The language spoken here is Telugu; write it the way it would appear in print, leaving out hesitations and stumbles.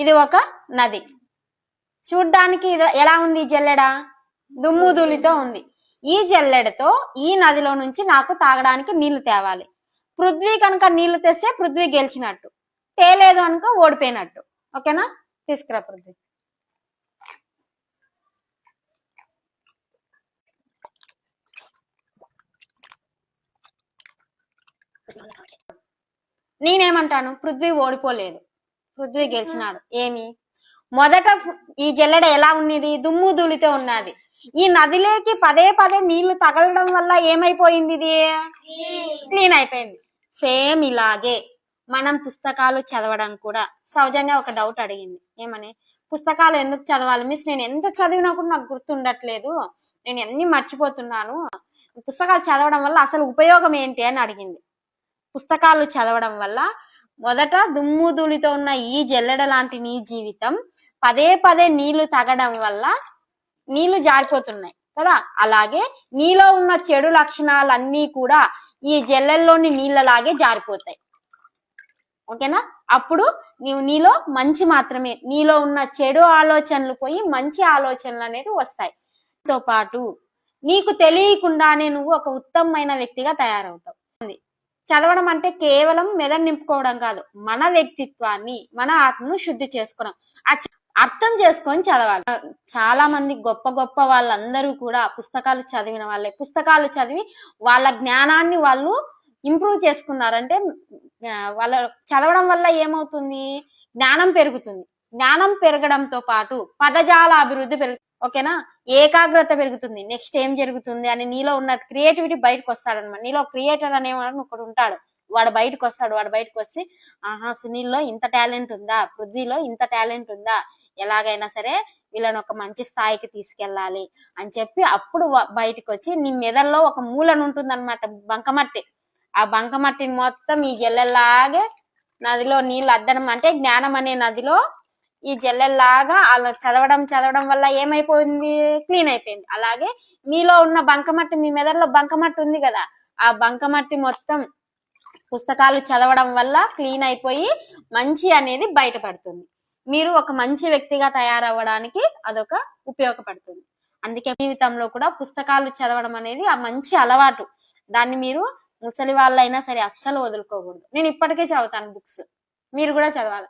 ఇది ఒక నది. చూడ్డానికి ఎలా ఉంది జల్లెడ? దుమ్ము ధూళితో ఉంది. ఈ జల్లెడతో ఈ నదిలో నుంచి నాకు తాగడానికి నీళ్లు తేవాలి. పృథ్వీ కనుక నీళ్లు తెస్తే పృథ్వీ గెలిచినట్టు, తేలేదు అనుకో ఓడిపోయినట్టు. ఓకేనా? తీసుకురా పృథ్వీ. నేనేమంటాను? పృథ్వీ ఓడిపోలేదు, పృథ్వీ గెలిచినాడు. ఏమి? మొదట ఈ జల్లెడ ఎలా ఉన్నది? దుమ్ము ధూళితో ఉన్నది. ఈ నదిలోకి పదే పదే నీళ్లు తగలడం వల్ల ఏమైపోయింది? ఇది క్లీన్ అయిపోయింది. సేమ్ ఇలాగే మనం పుస్తకాలు చదవడం కూడా. సౌజన్య ఒక డౌట్ అడిగింది, ఏమని? పుస్తకాలు ఎందుకు చదవాలి మిస్? నేను ఎంత చదివినా కూడా నాకు గుర్తుండట్లేదు, నేను అన్ని మర్చిపోతున్నాను, పుస్తకాలు చదవడం వల్ల అసలు ఉపయోగం ఏంటి అని అడిగింది. పుస్తకాలు చదవడం వల్ల మొదట దుమ్ము ధూళితో ఉన్న ఈ జల్లెడ లాంటి నీ జీవితం పదే పదే నీళ్లు తగడం వల్ల నీళ్లు జారిపోతున్నాయి కదా. అలాగే నీలో ఉన్న చెడు లక్షణాలన్నీ కూడా ఈ జల్లెల్లోని నీళ్ళలాగే జారిపోతాయి. ఓకేనా? అప్పుడు నీలో మంచి మాత్రమే, నీలో ఉన్న చెడు ఆలోచనలు పోయి మంచి ఆలోచనలు అనేది వస్తాయి. తో పాటు నీకు తెలియకుండానే నువ్వు ఒక ఉత్తమమైన వ్యక్తిగా తయారవుతావు. చదవడం అంటే కేవలం మెదడు నింపుకోవడం కాదు, మన వ్యక్తిత్వాన్ని, మన ఆత్మను శుద్ధి చేసుకోవడం, అర్థం చేసుకొని చదవాలి. చాలా మంది గొప్ప గొప్ప వాళ్ళందరూ కూడా పుస్తకాలు చదివిన వాళ్ళే. పుస్తకాలు చదివి వాళ్ళ జ్ఞానాన్ని వాళ్ళు ఇంప్రూవ్ చేసుకున్నారంటే వాళ్ళ చదవడం వల్ల ఏమవుతుంది? జ్ఞానం పెరుగుతుంది. జ్ఞానం పెరగడంతో పాటు పదజాల అభివృద్ధి పెరుగుతుంది. ఓకేనా? ఏకాగ్రత పెరుగుతుంది. నెక్స్ట్ ఏం జరుగుతుంది అని నీలో ఉన్న క్రియేటివిటీ బయటకు వస్తాడనమాట. నీలో క్రియేటర్ అనేవాడు ఒకడు ఉంటాడు, వాడు బయటకు వస్తాడు. వాడు బయటకు వచ్చి, ఆహా, సునీల్లో ఇంత టాలెంట్ ఉందా, పృథ్వీలో ఇంత టాలెంట్ ఉందా, ఎలాగైనా సరే వీళ్ళని ఒక మంచి స్థాయికి తీసుకెళ్ళాలి అని చెప్పి అప్పుడు బయటకు వచ్చి నీ మెదల్లో ఒక మూలను ఉంటుందన్నమాట, బంకమట్టి. ఆ బంకమట్టిని మొత్తం ఈ జల్లెల్లాగే నదిలో నీళ్ళు అద్దడం, అంటే జ్ఞానం అనే నదిలో ఈ జల్లెల్లాగా అలా చదవడం వల్ల ఏమైపోయింది? క్లీన్ అయిపోయింది. అలాగే మీలో ఉన్న బంకమట్టి, మీ మెదడులో బంకమట్టి ఉంది కదా, ఆ బంకమట్టి మొత్తం పుస్తకాలు చదవడం వల్ల క్లీన్ అయిపోయి మంచి అనేది బయటపడుతుంది. మీరు ఒక మంచి వ్యక్తిగా తయారవ్వడానికి అదొక ఉపయోగపడుతుంది. అందుకే జీవితంలో కూడా పుస్తకాలు చదవడం అనేది ఆ మంచి అలవాటు. దాన్ని మీరు ముసలి వాళ్ళైనా సరే అస్సలు వదులుకోకూడదు. నేను ఇప్పటికే చదువుతాను బుక్స్, మీరు కూడా చదవాలి.